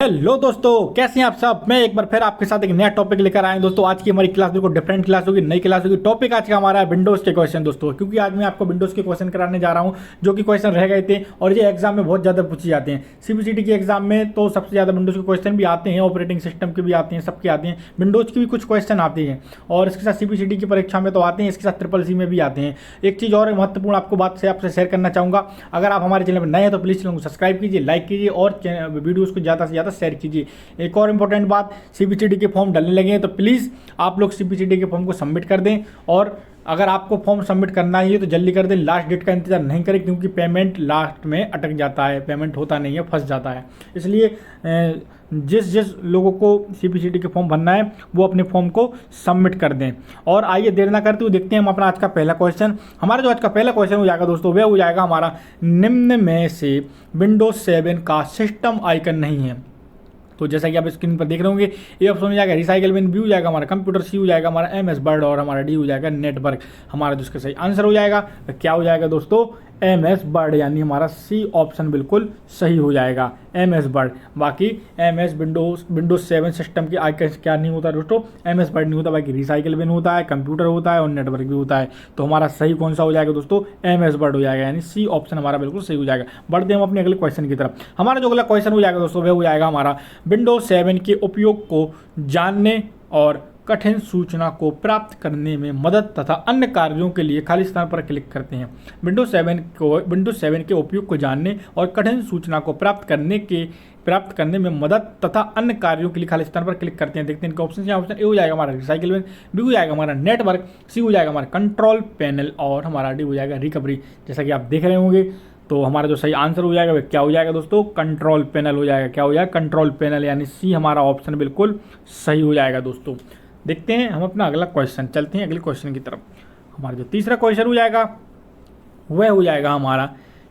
Hello दोस्तों, कैसे हैं आप सब। मैं एक बार फिर आपके साथ एक नया टॉपिक लेकर आया हूं दोस्तों। आज की हमारी क्लास बिल्कुल डिफरेंट क्लास होगी, नई क्लास होगी। टॉपिक आज का हमारा है विंडोज़ के क्वेश्चन दोस्तों, क्योंकि आज मैं आपको विंडोज़ के क्वेश्चन कराने जा रहा हूं जो कि क्वेश्चन रह गए थे और ये एग्जाम में बहुत ज़्यादा पूछे जाते हैं। सीबीसीटी के एग्जाम में तो सबसे ज़्यादा विंडोज़ के क्वेश्चन भी आते हैं, ऑपरेटिंग सिस्टम के भी आते हैं, सबके आते हैं। विंडोज़ के भी कुछ क्वेश्चन आते हैं और इसके साथ सीबीसीटी की परीक्षा में तो आते हैं, इसके साथ ट्रिपल सी में भी आते हैं। एक चीज़ और महत्वपूर्ण आपको बात से आपसे शेयर करना चाहूँगा, अगर आप हमारे चैनल पर नए हैं तो प्लीज़ चैनल को सब्सक्राइब कीजिए, लाइक कीजिए और वीडियोज़ को ज़्यादा से ज़्यादा शेयर कीजिए। एक और इंपॉर्टेंट बात, सीबीसीटी के फॉर्म डलने लगे हैं तो प्लीज़ आप लोग सीबीसीटी के फॉर्म को सबमिट कर दें। और अगर आपको फॉर्म सबमिट करना ही है तो जल्दी कर दें, लास्ट डेट का इंतजार नहीं करें, क्योंकि पेमेंट लास्ट में अटक जाता है, पेमेंट होता नहीं है, फंस जाता है। इसलिए जिस लोगों को सीबीसीटी के फॉर्म भरना है वो अपने फॉर्म को सबमिट कर दें। और आइए देर ना करते हुए देखते हैं हम अपना आज का पहला क्वेश्चन। हमारा जो आज का पहला क्वेश्चन हो जाएगा दोस्तों, वह हो जाएगा हमारा, निम्न में से विंडोज 7 का सिस्टम आइकन नहीं है। तो जैसा कि आप स्क्रीन पर देख रहे होंगे, ए ऑप्शन हो जाएगा रिसाइकल बिन, बी हो जाएगा हमारा कंप्यूटर, सी हो जाएगा हमारा एमएस वर्ड और हमारा डी हो जाएगा नेटवर्क। हमारा जिसका सही आंसर हो जाएगा क्या हो जाएगा दोस्तों, एमएस वर्ड, यानी हमारा सी ऑप्शन बिल्कुल सही हो जाएगा, एमएस वर्ड। बाकी एमएस विंडोज 7 सिस्टम के आइकन क्या नहीं होता दोस्तों, एमएस वर्ड नहीं होता, बाकी रिसाइकल बिन होता है, कंप्यूटर होता है और नेटवर्क भी होता है। तो हमारा सही कौन सा हो जाएगा दोस्तों, एमएस वर्ड हो जाएगा, यानी सी ऑप्शन हमारा बिल्कुल सही हो जाएगा। बढ़ते हम अपने अगले क्वेश्चन की तरफ। हमारा जो अगला क्वेश्चन हो जाएगा दोस्तों, वह हो जाएगा हमारा, विंडोज 7 के उपयोग को जानने और कठिन सूचना को प्राप्त करने में मदद तथा अन्य कार्यों के लिए खाली स्थान पर क्लिक करते हैं। विंडोज 7 के उपयोग को जानने और कठिन सूचना को प्राप्त करने में मदद तथा अन्य कार्यों के लिए खाली स्थान पर क्लिक करते हैं। देखते हैं इनके ऑप्शन। ऑप्शन ए हो जाएगा हमारा रिसाइकल बिन, बी हो जाएगा हमारा नेटवर्क, सी हो जाएगा हमारा कंट्रोल पैनल और हमारा डी हो जाएगा रिकवरी। जैसा कि आप देख रहे होंगे, तो हमारा जो सही आंसर हो जाएगा वह क्या हो जाएगा दोस्तों, कंट्रोल पैनल हो जाएगा। क्या हो जाएगा, कंट्रोल पैनल, यानी सी हमारा ऑप्शन बिल्कुल सही हो जाएगा दोस्तों। देखते हैं हम अपना अगला क्वेश्चन, चलते हैं अगले क्वेश्चन की तरफ। हमारा जो तीसरा क्वेश्चन हो जाएगा वह हो जाएगा हमारा,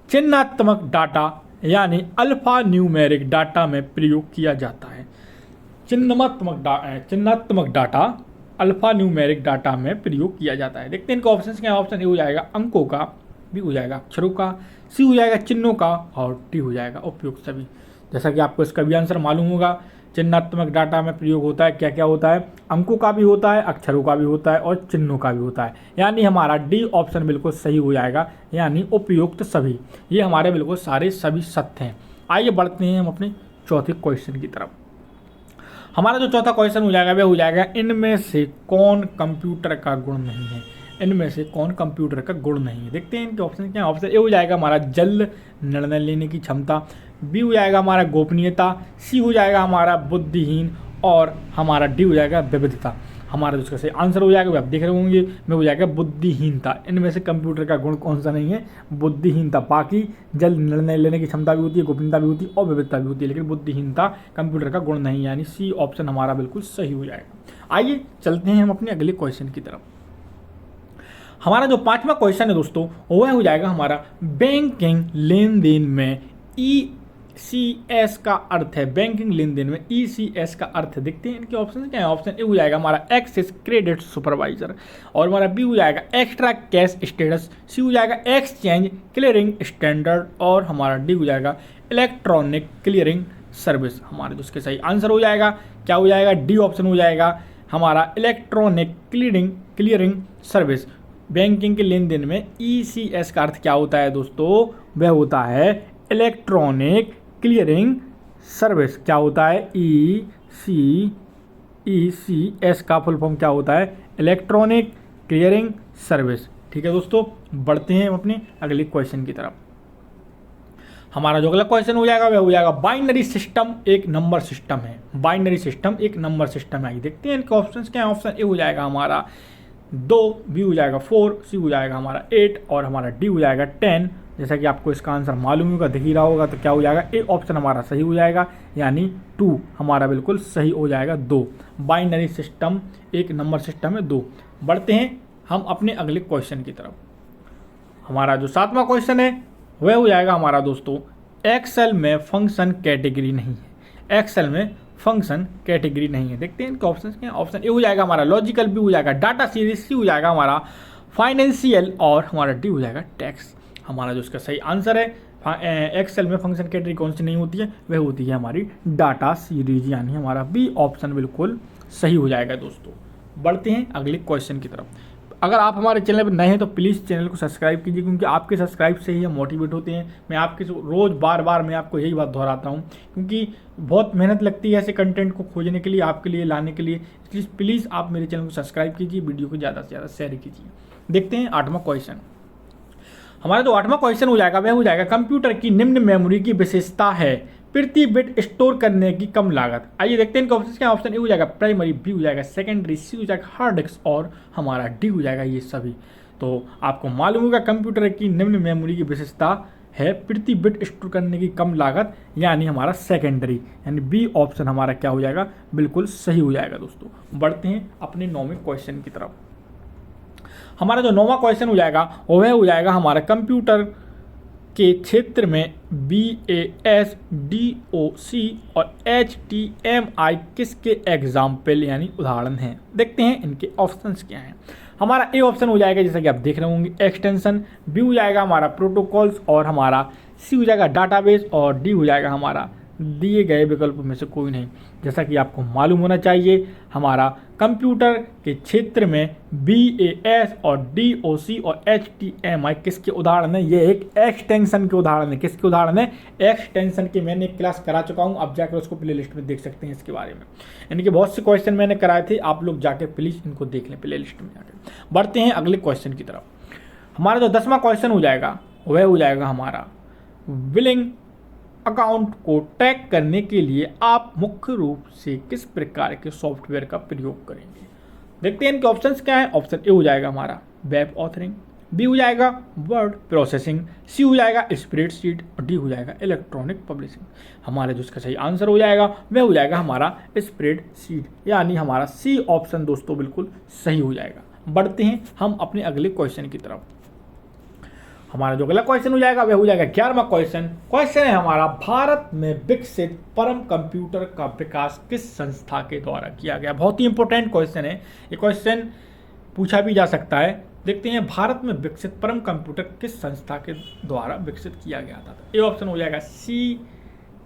चिन्हात्मक डाटा यानी अल्फा न्यूमेरिक डाटा में प्रयोग किया जाता है। चिन्हात्मक डाटा अल्फा न्यूमेरिक डाटा में प्रयोग किया जाता है। देखते हैं इनका ऑप्शन क्या। ऑप्शन ए हो जाएगा अंकों का, बी हो जाएगा अक्षरों का, सी हो जाएगा चिन्हों का और डी हो जाएगा उपयुक्त सभी। जैसा कि आपको इसका भी आंसर मालूम होगा, चिन्हात्मक डाटा में प्रयोग होता है, क्या क्या होता है, अंकों का भी होता है, अक्षरों का भी होता है और चिन्हों का भी होता है, यानी हमारा डी ऑप्शन बिल्कुल सही हो जाएगा, यानी उपयुक्त सभी। ये हमारे बिल्कुल सारे सभी सत्य हैं। आइए बढ़ते हैं हम अपने चौथे क्वेश्चन की तरफ। हमारा जो चौथा क्वेश्चन हो जाएगा वह हो जाएगा, इनमें से कौन कंप्यूटर का गुण नहीं है। इनमें से कौन कंप्यूटर का गुण नहीं है। देखते हैं इनके ऑप्शन क्या। ऑप्शन ए हो जाएगा हमारा जल्द निर्णय लेने की क्षमता, बी हो जाएगा हमारा गोपनीयता, सी हो जाएगा हमारा बुद्धिहीन और हमारा डी हो जाएगा विविधता। हमारा जिसका सही आंसर हो जाएगा, आप देख रहे होंगे, में हो जाएगा बुद्धिहीनता। इनमें से कंप्यूटर का गुण कौन सा नहीं है, बुद्धिहीनता। बाकी जल्द निर्णय लेने की क्षमता भी होती है, गोपनीयता भी होती है और विविधता भी होती है, लेकिन बुद्धिहीनता कंप्यूटर का गुण नहीं, यानी सी ऑप्शन हमारा बिल्कुल सही हो जाएगा। आइए चलते हैं हम अपने अगले क्वेश्चन की तरफ। हमारा जो पांचवा क्वेश्चन है दोस्तों, वह हो जाएगा हमारा, बैंकिंग लेन देन में ECS का अर्थ है। बैंकिंग लेन देन में ECS का अर्थ है। देखते हैं इनके ऑप्शन क्या है। ऑप्शन ए हो जाएगा हमारा एक्सेस क्रेडिट सुपरवाइजर और हमारा बी हो जाएगा एक्स्ट्रा कैश स्टेटस, सी हो जाएगा एक्सचेंज क्लियरिंग स्टैंडर्ड और हमारा डी हो जाएगा इलेक्ट्रॉनिक क्लियरिंग सर्विस। हमारा जो इसके सही आंसर हो जाएगा क्या हो जाएगा, डी ऑप्शन हो जाएगा हमारा इलेक्ट्रॉनिक क्लियरिंग सर्विस। बैंकिंग के लेन देन में ECS का अर्थ क्या होता है दोस्तों, वह होता है इलेक्ट्रॉनिक क्लियरिंग सर्विस। क्या होता है, ECS का फुल फॉर्म क्या होता है, इलेक्ट्रॉनिक क्लियरिंग सर्विस। ठीक है दोस्तों, बढ़ते हैं हम अपने अगले क्वेश्चन की तरफ। हमारा जो अगला क्वेश्चन हो जाएगा वह हो जाएगा, बाइनरी सिस्टम एक नंबर सिस्टम है। बाइनरी सिस्टम एक नंबर सिस्टम है। देखते हैं इनके ऑप्शन क्या है। ऑप्शन ए हो जाएगा हमारा 2, बी हो जाएगा 4, सी हो जाएगा हमारा 8 और हमारा डी हो जाएगा 10। जैसा कि आपको इसका आंसर मालूम होगा, दिख ही रहा होगा, तो क्या हो जाएगा, ए ऑप्शन हमारा सही हो जाएगा, यानी 2 हमारा बिल्कुल सही हो जाएगा। 2 बाइनरी सिस्टम एक नंबर सिस्टम है 2। बढ़ते हैं हम अपने अगले क्वेश्चन की तरफ। हमारा जो सातवां क्वेश्चन है वह हो जाएगा हमारा दोस्तों, एक्सेल में फंक्शन कैटेगरी नहीं है। एक्सेल में फंक्शन कैटेगरी नहीं है। देखते हैं इनके ऑप्शन क्या है। ऑप्शन ए हो जाएगा हमारा लॉजिकल, बी हो जाएगा डाटा सीरीज, सी हो जाएगा हमारा फाइनेंशियल और हमारा डी हो जाएगा टैक्स। हमारा जो इसका सही आंसर है एक्सेल में फंक्शन कैटेगरी कौन सी नहीं होती है, वह होती है हमारी डाटा सीरीज, यानी हमारा बी ऑप्शन बिल्कुल सही हो जाएगा दोस्तों। बढ़ते हैं अगले क्वेश्चन की तरफ। अगर आप हमारे चैनल पर नए हैं तो प्लीज़ चैनल को सब्सक्राइब कीजिए, क्योंकि आपके सब्सक्राइब से ही हम मोटिवेट होते हैं। मैं आपके रोज़ बार बार मैं आपको यही बात दोहराता हूँ, क्योंकि बहुत मेहनत लगती है ऐसे कंटेंट को खोजने के लिए, आपके लिए लाने के लिए। इसलिए प्लीज़ आप मेरे चैनल को सब्सक्राइब कीजिए, वीडियो को ज़्यादा से ज़्यादा शेयर कीजिए। देखते हैं 8वां क्वेश्चन। हमारा जो 8वां क्वेश्चन हो जाएगा वह हो जाएगा कंप्यूटर की निम्न मेमोरी की विशेषता है प्रति बिट स्टोर करने की कम लागत। आइए देखते हैं इनके ऑप्शन क्या। ऑप्शन ए हो जाएगा प्राइमरी, बी हो जाएगा सेकेंडरी, सी हो जाएगा हार्ड डिस्क और हमारा डी हो जाएगा ये सभी। तो आपको मालूम होगा कंप्यूटर की निम्न मेमोरी की विशेषता है प्रति बिट स्टोर करने की कम लागत, यानी हमारा सेकेंडरी, यानी बी ऑप्शन हमारा क्या हो जाएगा, बिल्कुल सही हो जाएगा दोस्तों। बढ़ते हैं अपने 9वें क्वेश्चन की तरफ। हमारा जो 9वां क्वेश्चन हो जाएगा वह हो जाएगा हमारा कंप्यूटर के क्षेत्र में BAS, DOC और HDMI किसके एग्जाम्पल यानी उदाहरण हैं। देखते हैं इनके ऑप्शंस क्या हैं। हमारा ए ऑप्शन हो जाएगा जैसा कि आप देख रहे होंगे एक्सटेंशन, बी हो जाएगा हमारा प्रोटोकॉल्स और हमारा सी हो जाएगा डाटाबेस और डी हो जाएगा हमारा दिए गए विकल्पों में से कोई नहीं। जैसा कि आपको मालूम होना चाहिए हमारा कंप्यूटर के क्षेत्र में BAS और DOC और HDMI किसके उदाहरण है, ये एक एक्सटेंशन के उदाहरण है। किसके उदाहरण है, एक्सटेंशन के। मैंने एक क्लास करा चुका हूँ, आप जाकर उसको प्लेलिस्ट में देख सकते हैं इसके बारे में। इनके बहुत से क्वेश्चन मैंने कराए थे, आप लोग जाकर प्लीज़ इनको देख लें प्लेलिस्ट में जाकर। बढ़ते हैं अगले क्वेश्चन की तरफ। हमारा जो 10वां क्वेश्चन हो जाएगा वह हो जाएगा हमारा बिलिंग अकाउंट को ट्रैक करने के लिए आप मुख्य रूप से किस प्रकार के सॉफ्टवेयर का प्रयोग करेंगे। देखते हैं इनके ऑप्शंस क्या है। ऑप्शन ए हो जाएगा हमारा वेब ऑथरिंग, बी हो जाएगा वर्ड प्रोसेसिंग, सी हो जाएगा स्प्रेडशीट और डी हो जाएगा इलेक्ट्रॉनिक पब्लिशिंग। हमारा जो इसका सही आंसर हो जाएगा वह हो जाएगा हमारा स्प्रेडशीट, यानी हमारा सी ऑप्शन दोस्तों बिल्कुल सही हो जाएगा। बढ़ते हैं हम अपने अगले क्वेश्चन की तरफ। हमारा जो अगला क्वेश्चन हो जाएगा वह हो जाएगा 11वां क्वेश्चन। क्वेश्चन है हमारा भारत में विकसित परम कंप्यूटर का विकास किस संस्था के द्वारा किया गया। बहुत ही इंपॉर्टेंट क्वेश्चन है, ये क्वेश्चन पूछा भी जा सकता है। देखते हैं भारत में विकसित परम कंप्यूटर किस संस्था के द्वारा विकसित किया गया था। ए ऑप्शन हो जाएगा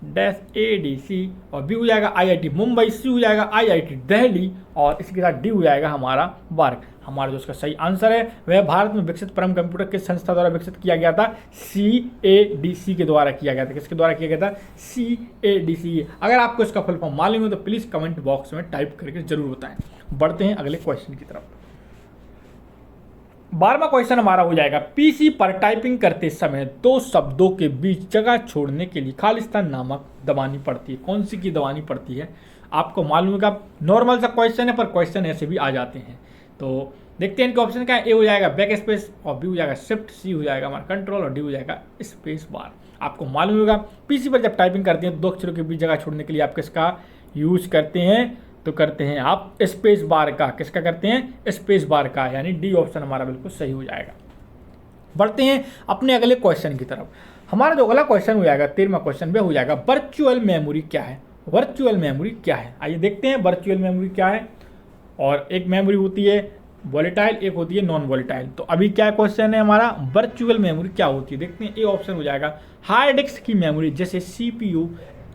C-ADC और बी हो जाएगा IIT मुंबई, सी हो जाएगा IIT दिल्ली और इसके साथ डी हो जाएगा हमारा वर्क। हमारा जो इसका सही आंसर है वह भारत में विकसित परम कंप्यूटर किस संस्था द्वारा विकसित किया गया था, CADC के द्वारा किया गया था। किसके द्वारा किया गया था, CADC। अगर आपको इसका फुल फॉर्म मालूम हो तो प्लीज़ कमेंट बॉक्स में टाइप करके जरूर बताएं। बढ़ते हैं अगले क्वेश्चन की तरफ। 12वां क्वेश्चन हमारा हो जाएगा PC पर टाइपिंग करते समय दो शब्दों के बीच जगह छोड़ने के लिए खालिस्तान नामक दबानी पड़ती है। कौन सी की दबानी पड़ती है, आपको मालूम होगा। नॉर्मल सा क्वेश्चन है पर क्वेश्चन ऐसे भी आ जाते हैं। तो देखते हैं इनके ऑप्शन क्या है। ए हो जाएगा बैक स्पेस और बी हो जाएगा शिफ्ट, सी हो जाएगा हमारा कंट्रोल और डी हो जाएगा स्पेस बार। आपको मालूम होगा PC पर जब टाइपिंग करते हैं दो अक्षरों के बीच जगह छोड़ने के लिए आप किसका यूज करते हैं, तो करते हैं आप स्पेस बार का। किसका करते हैं, स्पेस बार का, यानी डी ऑप्शन हमारा बिल्कुल सही हो जाएगा। बढ़ते हैं अपने अगले क्वेश्चन की तरफ। हमारा जो अगला क्वेश्चन हो जाएगा 13वां क्वेश्चन वह हो जाएगा वर्चुअल मेमोरी क्या है। वर्चुअल मेमोरी क्या है, आइए देखते हैं वर्चुअल मेमोरी क्या है। और एक मेमोरी होती है वॉलेटाइल, एक होती है नॉन वॉलेटाइल। तो अभी क्या क्वेश्चन है हमारा, वर्चुअल मेमोरी क्या होती है। देखते हैं ए ऑप्शन हो जाएगा हार्ड डिस्क की मेमोरी जैसे CPU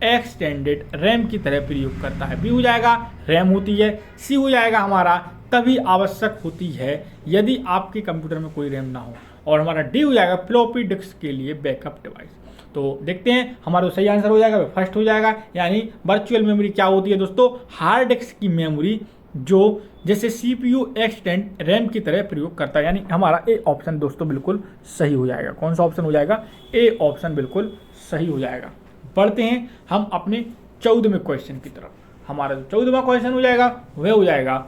एक्सटेंडेड रैम की तरह प्रयोग करता है। बी हो जाएगा रैम होती है, सी हो जाएगा हमारा तभी आवश्यक होती है यदि आपके कंप्यूटर में कोई रैम ना हो और हमारा डी हो जाएगा फ्लॉपी डिस्क के लिए बैकअप डिवाइस। तो देखते हैं हमारा सही आंसर हो जाएगा फर्स्ट हो जाएगा, यानी वर्चुअल मेमोरी क्या होती है दोस्तों, हार्ड डिस्क की मेमोरी जो जैसे CPU एक्सटेंड रैम की तरह प्रयोग करता है, यानी हमारा ए ऑप्शन दोस्तों बिल्कुल सही हो जाएगा। कौन सा ऑप्शन हो जाएगा, ए ऑप्शन बिल्कुल सही हो जाएगा। बढ़ते हैं हम अपने 14वें क्वेश्चन की तरफ। हमारा जो 14वां क्वेश्चन हो जाएगा वह हो जाएगा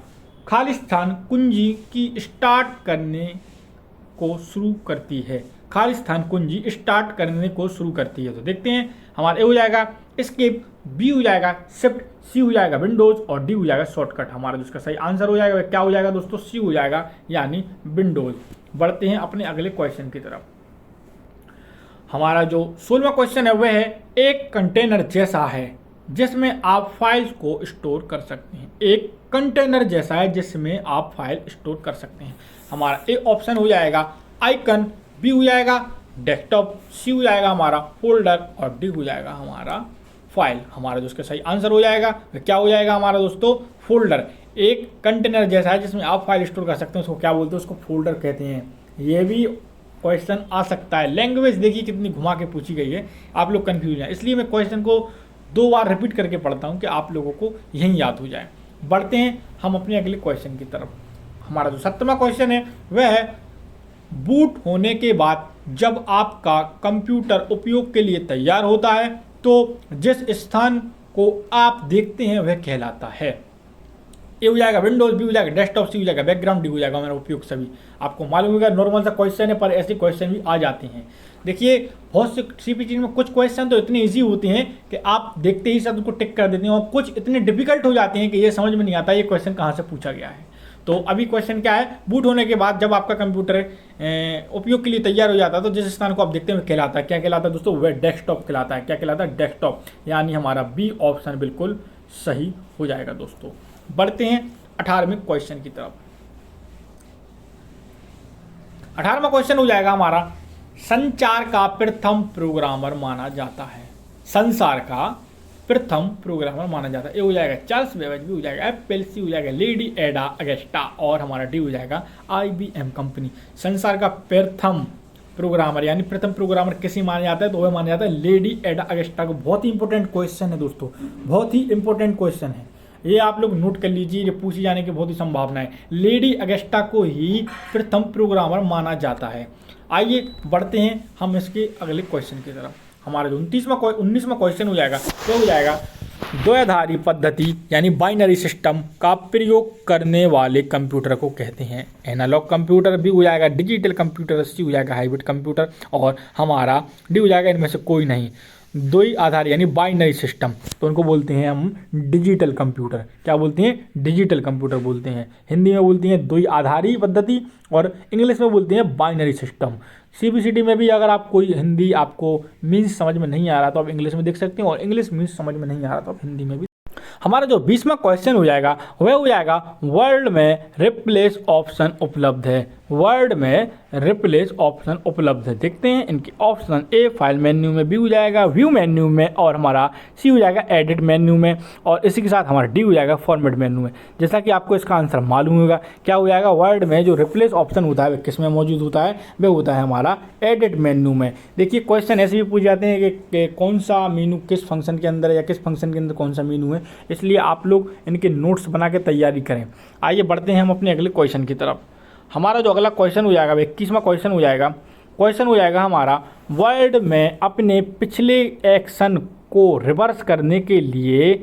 खालिस्तान कुंजी की स्टार्ट करने को शुरू करती है। खालिस्तान कुंजी स्टार्ट करने को शुरू करती है। तो देखते हैं हमारा ए हो जाएगा एस्केप, बी हो जाएगा शिफ्ट, सी हो जाएगा विंडोज और डी हो जाएगा शॉर्टकट। हमारा जिसका सही आंसर हो जाएगा वह क्या हो जाएगा दोस्तों, सी हो जाएगा यानी विंडोज। बढ़ते हैं अपने अगले क्वेश्चन की तरफ। हमारा जो 16वां क्वेश्चन है वह है एक कंटेनर जैसा है जिसमें आप फाइल्स को स्टोर कर सकते हैं। एक कंटेनर जैसा है जिसमें आप फाइल स्टोर कर सकते हैं। हमारा ए ऑप्शन हो जाएगा आइकन, बी हो जाएगा डेस्कटॉप, सी हो जाएगा हमारा फोल्डर और डी हो जाएगा हमारा फाइल। हमारा जो इसका सही आंसर हो जाएगा वह क्या हो जाएगा हमारा दोस्तों, फोल्डर। एक कंटेनर जैसा है जिसमें आप फाइल स्टोर कर सकते हैं, उसको क्या बोलते हैं, उसको फोल्डर कहते हैं। ये भी क्वेश्चन आ सकता है। लैंग्वेज देखिए कितनी घुमा के पूछी गई है, आप लोग कन्फ्यूज हैं, इसलिए मैं क्वेश्चन को 2 बार रिपीट करके पढ़ता हूँ कि आप लोगों को यही याद हो जाए। बढ़ते हैं हम अपने अगले क्वेश्चन की तरफ। हमारा जो 7वां क्वेश्चन है वह है, बूट होने के बाद जब आपका कंप्यूटर उपयोग के लिए तैयार होता है तो जिस स्थान को आप देखते हैं वह कहलाता है। ए हो जाएगा विंडोज, बी हो जाएगा डेस्कटॉप, सी हो जाएगा बैकग्राउंड, डी हो जाएगा हमारा उपयोग सभी। आपको मालूम होगा नॉर्मल सा क्वेश्चन है, पर ऐसे क्वेश्चन भी आ जाते हैं। देखिए बहुत से सीपीटी में कुछ क्वेश्चन तो इतने इजी होते हैं कि आप देखते ही सब उनको टिक कर देते हैं, और कुछ इतने डिफिकल्ट हो जाते हैं कि ये समझ में नहीं आता ये क्वेश्चन कहाँ से पूछा गया है। तो अभी क्वेश्चन क्या है, बूट होने के बाद जब आपका कंप्यूटर उपयोग के लिए तैयार हो जाता है तो जिस स्थान को आप देखते हैं वह कहलाता है, क्या कहलाता है दोस्तों, वह डेस्कटॉप कहलाता है। क्या कहलाता है, डेस्कटॉप, यानी हमारा बी ऑप्शन बिल्कुल सही हो जाएगा दोस्तों। बढ़ते हैं 18वें क्वेश्चन की तरफ। 18वां क्वेश्चन हो जाएगा हमारा, संचार का प्रथम प्रोग्रामर माना जाता है। संसार का प्रथम प्रोग्रामर माना जाता है। ए हो जाएगा चार्ल्स बेबेज, बी हो जाएगा एप्पल, सी हो जाएगा लेडी एडा अगस्टा और हमारा डी हो जाएगा IBM कंपनी। संसार का प्रथम प्रोग्रामर यानी प्रथम प्रोग्रामर किसे माना जाता है, तो वह माना जाता है लेडी एडा अगस्टा को। बहुत ही इंपॉर्टेंट क्वेश्चन है दोस्तों, बहुत ही इंपॉर्टेंट क्वेश्चन है, ये आप लोग नोट कर लीजिए, ये पूछे जाने की बहुत ही संभावना है। लेडी अगस्टा को ही प्रथम प्रोग्रामर माना जाता है। आइए बढ़ते हैं हम इसके अगले क्वेश्चन की तरफ। हमारा जो 19वां क्वेश्चन हो जाएगा तो हो जाएगा, द्वैधारी पद्धति यानी बाइनरी सिस्टम का प्रयोग करने वाले कंप्यूटर को कहते हैं एनालॉग कंप्यूटर, भी हो जाएगा डिजिटल कंप्यूटर, सी हो जाएगा हाइब्रिड कंप्यूटर और हमारा डी हो जाएगा इनमें से कोई नहीं। द्वि आधार यानी बाइनरी सिस्टम, तो उनको बोलते हैं हम डिजिटल कंप्यूटर। क्या बोलते हैं, डिजिटल कंप्यूटर बोलते हैं। हिंदी में बोलते हैं द्वि आधारी पद्धति और इंग्लिश में बोलते हैं बाइनरी सिस्टम। CBCT में भी अगर आप कोई हिंदी आपको मीन्स समझ में नहीं आ रहा तो आप इंग्लिश में देख सकते हैं, और इंग्लिश मीन्स समझ में नहीं आ रहा तो आप हिंदी में भी। हमारा जो 20वां क्वेश्चन हो जाएगा वह हो जाएगा, वर्ड में रिप्लेस ऑप्शन उपलब्ध है। वर्ड में रिप्लेस ऑप्शन उपलब्ध है, देखते हैं इनके ऑप्शन। ए फाइल मेन्यू में, बी हो जाएगा व्यू मेन्यू में और हमारा सी हो जाएगा एडिट मेन्यू में और इसी के साथ हमारा डी हो जाएगा फॉर्मेट मेन्यू में। जैसा कि आपको इसका आंसर मालूम होगा, क्या हो जाएगा, वर्ड में जो रिप्लेस ऑप्शन होता है वह किस में मौजूद होता है, वह होता है हमारा एडिट मेन्यू में। देखिए क्वेश्चन ऐसे भी पूछ जाते हैं कि कौन सा मीनू किस फंक्शन के अंदर है या किस फंक्शन के अंदर कौन सा मीनू है, इसलिए आप लोग इनके नोट्स बना के तैयारी करें। आइए बढ़ते हैं हम अपने अगले क्वेश्चन की तरफ। हमारा जो अगला क्वेश्चन हो जाएगा 21वां क्वेश्चन हो जाएगा। क्वेश्चन हो जाएगा हमारा, वर्ड में अपने पिछले एक्शन को रिवर्स करने के लिए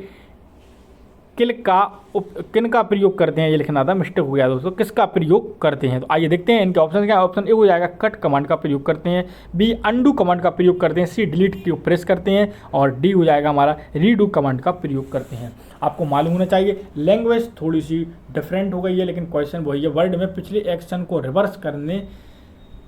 किनका प्रयोग करते हैं, ये लिखना था, मिस्टेक हो गया दोस्तों, किसका प्रयोग करते हैं। तो आइए देखते हैं इनके ऑप्शन क्या। ऑप्शन ए हो जाएगा कट कमांड का प्रयोग करते हैं, बी अंडू कमांड का प्रयोग करते हैं, सी डिलीट की प्रेस करते हैं और डी हो जाएगा हमारा रीडू कमांड का प्रयोग करते हैं। आपको मालूम होना चाहिए, लैंग्वेज थोड़ी सी डिफरेंट हो गई है लेकिन क्वेश्चन वही है। वर्ड में पिछले एक्शन को रिवर्स करने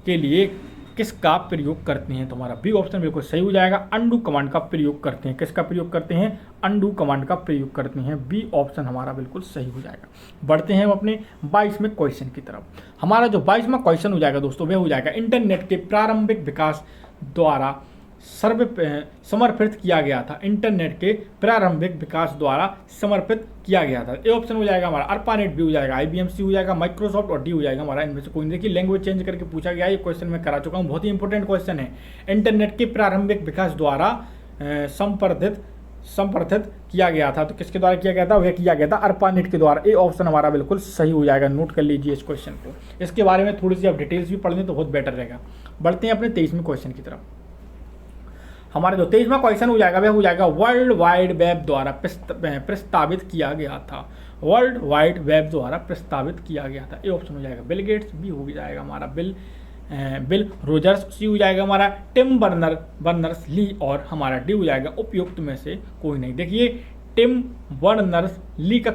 के लिए किसका प्रयोग करते हैं, तो हमारा बी ऑप्शन बिल्कुल सही हो जाएगा, अंडू कमांड का प्रयोग करते हैं। किसका प्रयोग करते हैं, अंडू कमांड का प्रयोग करते हैं। बी ऑप्शन हमारा बिल्कुल सही हो जाएगा। बढ़ते हैं हम अपने 22वें क्वेश्चन की तरफ। हमारा जो 22वां क्वेश्चन हो जाएगा दोस्तों वह हो जाएगा, इंटरनेट के प्रारंभिक विकास द्वारा समर्पित किया गया था। इंटरनेट के प्रारंभिक विकास द्वारा समर्पित किया गया था। ए ऑप्शन हो जाएगा हमारा अर्पानेट, बी हो जाएगा IBM, सी हो जाएगा माइक्रोसॉफ्ट और डी हो जाएगा हमारा इनमें से कोई नहीं। देखिए लैंग्वेज चेंज करके पूछा गया, ये क्वेश्चन मैं करा चुका हूँ, बहुत ही इंपॉर्टेंट क्वेश्चन है। इंटरनेट के प्रारंभिक विकास द्वारा संपर्धित किया गया था, तो किसके द्वारा किया गया था, वह किया गया था अर्पानेट के द्वारा। ए ऑप्शन हमारा बिल्कुल सही हो जाएगा, नोट कर लीजिए इस क्वेश्चन को। इसके बारे में थोड़ी सी आप डिटेल्स भी पढ़ लें तो बहुत बेटर रहेगा। बढ़ते हैं अपने 23वें क्वेश्चन की तरफ। हमारा जो 23वां क्वेश्चन हो जाएगा वह हो जाएगा, वर्ल्ड वाइड वेब द्वारा प्रस्तावित किया गया था। वर्ल्ड वाइड वेब द्वारा प्रस्तावित किया गया था। ए ऑप्शन हो जाएगा बिल गेट्स, बी हो जाएगा हमारा बिल रोजर्स, सी हो जाएगा हमारा टिम बर्नर्स ली और हमारा डी हो जाएगा उपयुक्त में से कोई नहीं। देखिए टिम बर्नर्स ली का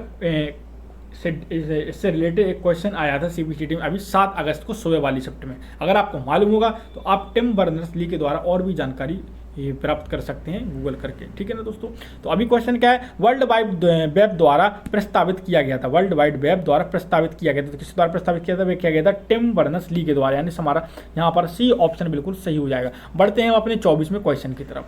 इससे रिलेटेड एक क्वेश्चन आया था CBCT में अभी 7 अगस्त को सुबह वाली शिफ्ट में। अगर आपको मालूम होगा तो आप टिम बर्नर्स ली के द्वारा और भी जानकारी ये प्राप्त कर सकते हैं गूगल करके, ठीक है ना दोस्तों। तो अभी क्वेश्चन क्या है, वर्ल्ड वाइड वेब द्वारा प्रस्तावित किया गया था, वर्ल्ड वाइड वेब द्वारा प्रस्तावित किया गया था, तो किस द्वारा प्रस्तावित किया था, वह किया गया था टिम बर्नर्स ली के द्वारा, यानी हमारा यहाँ पर सी ऑप्शन बिल्कुल सही हो जाएगा। बढ़ते हैं हम अपने 24वें क्वेश्चन की तरफ।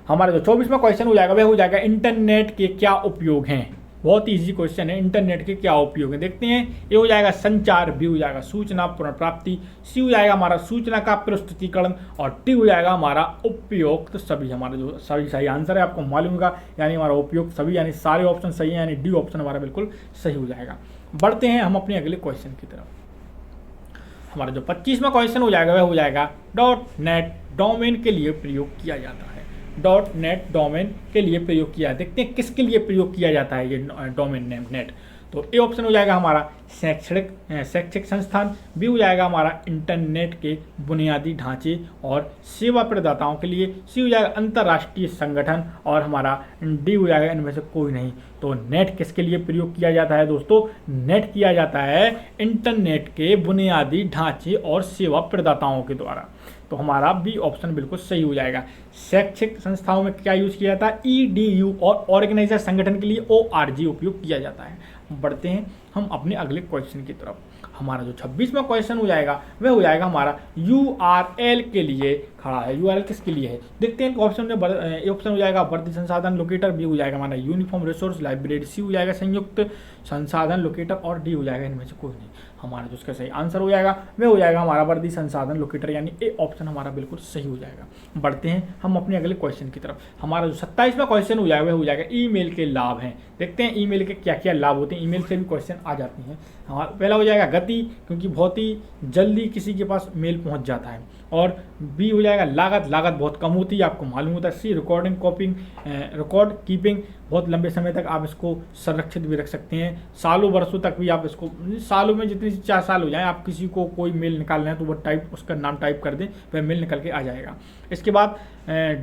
हमारा जो 24वां क्वेश्चन हो जाएगा वह हो जाएगा इंटरनेट के क्या उपयोग हैं। बहुत इजी क्वेश्चन है, इंटरनेट के क्या उपयोग है, देखते हैं। ए हो जाएगा संचार, बी हो जाएगा सूचना पुनर्प्राप्ति, सी हो जाएगा हमारा सूचना का प्रस्तुतिकरण, और डी हो जाएगा हमारा उपयोग। तो सभी हमारा जो सभी सही आंसर है आपको मालूम होगा, यानी हमारा उपयोग सभी, यानी सारे ऑप्शन सही है, यानी डी ऑप्शन हमारा बिल्कुल सही हो जाएगा। बढ़ते हैं हम अपने अगले क्वेश्चन की तरफ। हमारा जो 25वां क्वेश्चन हो जाएगा वह हो जाएगा .NET डोमेन के लिए प्रयोग किया जाता है, .NET डोमेन के लिए प्रयोग किया, देखते हैं किसके लिए प्रयोग किया जाता है ये डोमेन नेम नेट। तो ए ऑप्शन हो जाएगा हमारा शैक्षिक संस्थान, बी हो जाएगा हमारा इंटरनेट के बुनियादी ढांचे और सेवा प्रदाताओं के लिए, सी हो जाएगा अंतर्राष्ट्रीय संगठन, और हमारा डी हो जाएगा इनमें से कोई नहीं। तो नेट किसके लिए प्रयोग किया जाता है दोस्तों, नेट किया जाता है इंटरनेट के बुनियादी ढांचे और सेवा प्रदाताओं के द्वारा। तो हमारा बी ऑप्शन बिल्कुल सही हो जाएगा। शैक्षिक संस्थाओं में क्या यूज किया जाता है, EDU, और ऑर्गेनाइजर संगठन के लिए ORG उपयोग किया जाता है। बढ़ते हैं हम अपने अगले क्वेश्चन की तरफ। हमारा जो 26वां क्वेश्चन हो जाएगा वह हो जाएगा हमारा URL के लिए खड़ा है। URL किसके लिए है, देखते हैं। ऑप्शन में ए ऑप्शन हो जाएगा वर्दी संसाधन लोकेटर, बी हो जाएगा हमारा यूनिफॉर्म रिसोर्स लाइब्रेरी, सी हो जाएगा संयुक्त संसाधन लोकेटर, और डी हो जाएगा इनमें से कोई नहीं। हमारा जो उसका सही आंसर हो जाएगा वह हो जाएगा हमारा वर्दी संसाधन लोकेटर, यानी ए ऑप्शन हमारा बिल्कुल सही हो जाएगा। बढ़ते हैं हम अपने अगले क्वेश्चन की तरफ। हमारा जो 27वां क्वेश्चन हो जाएगा वह हो जाएगा ईमेल के लाभ हैं, देखते हैं ईमेल के क्या क्या लाभ होते हैं। ईमेल से भी क्वेश्चन आ जाती हैं। हमारा पहला हो जाएगा गति, क्योंकि बहुत ही जल्दी किसी के पास मेल पहुंच जाता है, और बी हो जाएगा लागत, लागत बहुत कम होती है, आपको मालूम होता है। सी रिकॉर्ड कीपिंग, बहुत लंबे समय तक आप इसको संरक्षित भी रख सकते हैं, सालों वर्षों तक भी आप इसको, सालों में जितनी 4 साल हो जाए, आप किसी को कोई मेल निकालना है तो वो उसका नाम टाइप कर दें, वह मेल निकल के आ जाएगा। इसके बाद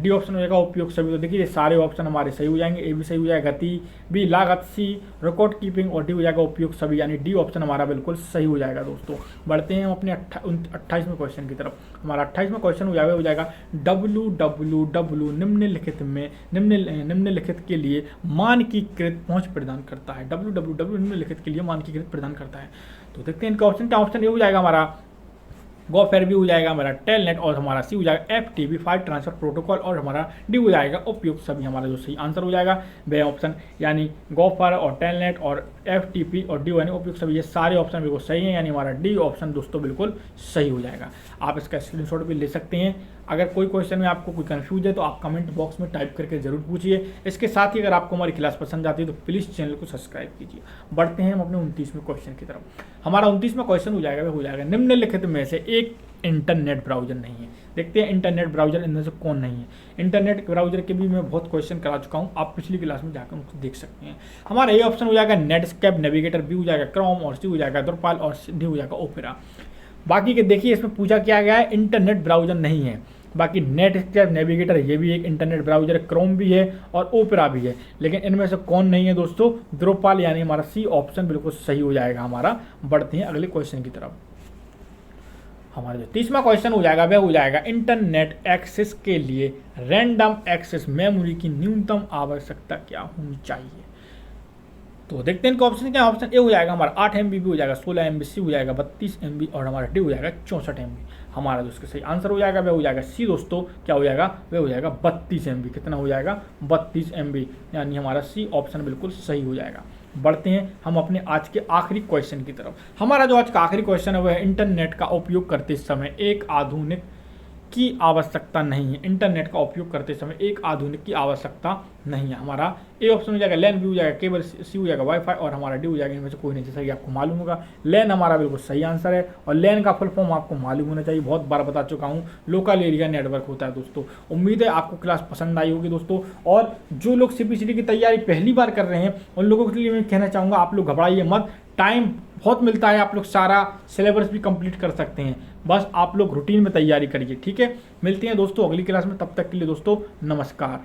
डी ऑप्शन हो जाएगा उपयोग सभी। तो देखिए सारे ऑप्शन हमारे सही हो जाएंगे, ए भी सही हो जाएगा, गति, बी लागत, सी रिकॉर्ड कीपिंग, और डी हो जाएगा उपयोग सभी, यानी डी ऑप्शन हमारा बिल्कुल सही हो जाएगा दोस्तों। बढ़ते हैं हम अपने 28वें क्वेश्चन की तरफ। हमारा 28वां क्वेश्चन हो जाएगा www निम्नलिखित के लिए मानकीकृत पहुंच प्रदान करता है। www निम्नलिखित के लिए मानकीकृत प्रदान करता है। तो देखते हैं इनका ऑप्शन क्या, ऑप्शन ए हो जाएगा हमारा GoFair, भी हो जाएगा हमारा टेलनेट, और हमारा सी हो जाएगा FTP फाइल ट्रांसफर प्रोटोकॉल, और हमारा डी हो जाएगा उपयुक्त सभी। हमारा जो सही आंसर हो जाएगा वह ऑप्शन, यानी GoFair और टेलनेट और FTP और डी यानी उपयुक्त सभी, ये सारे ऑप्शन बिल्कुल सही हैं, यानी हमारा डी ऑप्शन दोस्तों बिल्कुल सही हो जाएगा। आप इसका स्क्रीनशॉट भी ले सकते हैं। अगर कोई क्वेश्चन में आपको कोई कंफ्यूज है तो आप कमेंट बॉक्स में टाइप करके जरूर पूछिए। इसके साथ ही अगर आपको हमारी क्लास पसंद आती है तो प्लीज़ चैनल को सब्सक्राइब कीजिए। बढ़ते हैं हम अपने 29वें क्वेश्चन की तरफ। हमारा 29वां क्वेश्चन हो जाएगा निम्नलिखित में से एक इंटरनेट ब्राउजर नहीं है। देखते हैं इंटरनेट ब्राउजर इनमें से कौन नहीं है। इंटरनेट ब्राउजर के भी मैं बहुत क्वेश्चन करा चुका हूँ, आप पिछली क्लास में जाकर उनको देख सकते हैं। हमारा ये ऑप्शन हो जाएगा नेटस्केप नेविगेटर, बी हो जाएगा क्रोम, और सी हो जाएगा द्रुपाल, और डी हो जाएगा ओपेरा। बाकी के देखिए इसमें पूछा क्या गया है, इंटरनेट ब्राउजर नहीं है। बाकी नेटस्केप नेविगेटर ये भी एक इंटरनेट ब्राउजर है, क्रोम भी है और ओपेरा भी है, लेकिन इनमें से कौन नहीं है दोस्तों, द्रुपाल, यानी हमारा सी ऑप्शन बिल्कुल सही हो जाएगा हमारा। बढ़ते हैं अगले क्वेश्चन की तरफ। हमारा जो 30वां क्वेश्चन हो जाएगा वह हो जाएगा इंटरनेट एक्सेस के लिए रैंडम एक्सेस मेमोरी की न्यूनतम आवश्यकता क्या होनी चाहिए। तो देखते हैं इनका ऑप्शन क्या। ऑप्शन ए हो जाएगा हमारा 8 MB, भी हो जाएगा 16 MB, सी हो जाएगा 32 MB, और हमारा डी हो जाएगा 64 MB। हमारा जो इसका सही आंसर हो जाएगा वह हो जाएगा सी दोस्तों, क्या हो जाएगा, वह हो जाएगा 32 MB। कितना हो जाएगा, 32 MB, यानी हमारा सी ऑप्शन बिल्कुल सही हो जाएगा। बढ़ते हैं हम अपने आज के आखिरी क्वेश्चन की तरफ। हमारा जो आज का आखिरी क्वेश्चन है वह है इंटरनेट का उपयोग करते समय एक आधुनिक की आवश्यकता नहीं है। इंटरनेट का उपयोग करते समय एक आधुनिक की आवश्यकता नहीं है। हमारा ए ऑप्शन हो जाएगा लैन, भी हो जाएगा केबल, सी हो जाएगा वाईफाई, और हमारा डी हो जाएगा इनमें से कोई नहीं। जैसा कि आपको मालूम होगा लैन हमारा बिल्कुल सही आंसर है, और लैन का फुल फॉर्म आपको मालूम होना चाहिए, बहुत बार बता चुका हूँ, लोकल एरिया नेटवर्क होता है दोस्तों। उम्मीद है आपको क्लास पसंद आई होगी दोस्तों, और जो लोग CPCD की तैयारी पहली बार कर रहे हैं उन लोगों के लिए मैं कहना चाहूँगा आप लोग घबराइए मत, टाइम बहुत मिलता है, आप लोग सारा सिलेबस भी कंप्लीट कर सकते हैं, बस आप लोग रूटीन में तैयारी करिए, ठीक है। मिलते हैं दोस्तों अगली क्लास में, तब तक के लिए दोस्तों नमस्कार।